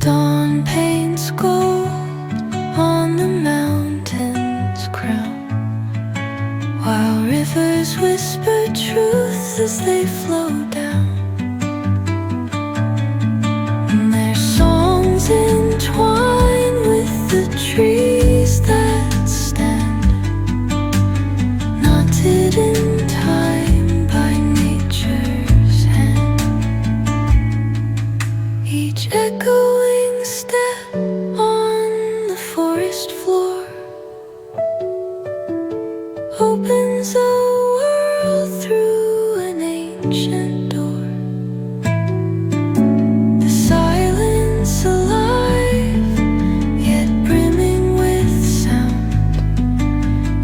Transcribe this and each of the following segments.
Dawn paints gold on the mountain's crown, while rivers whisper truth as they flow down. And their songs entwine with the trees that stand, knotted in time by nature's hand. Each echoing step on the forest floor opens a world through an ancient door. The silence alive, yet brimming with sound.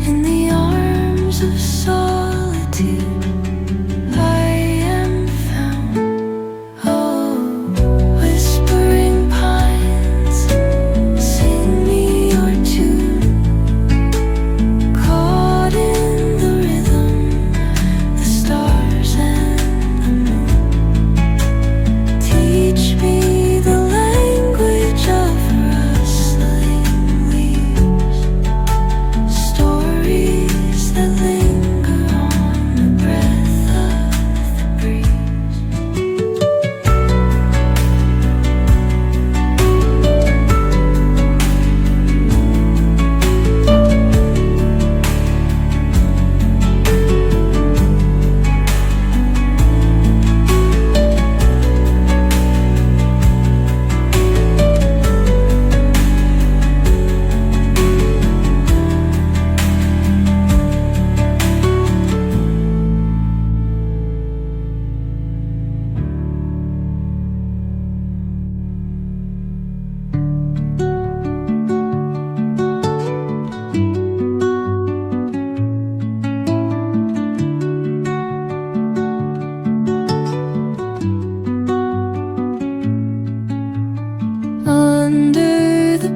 In the arms of solitude I am found. Oh, whispering pines, sing me your tune. Caught in the rhythm, the stars and the moon. Teach me the language of rustling leaves, stories that linger on the breath of the breeze. Under the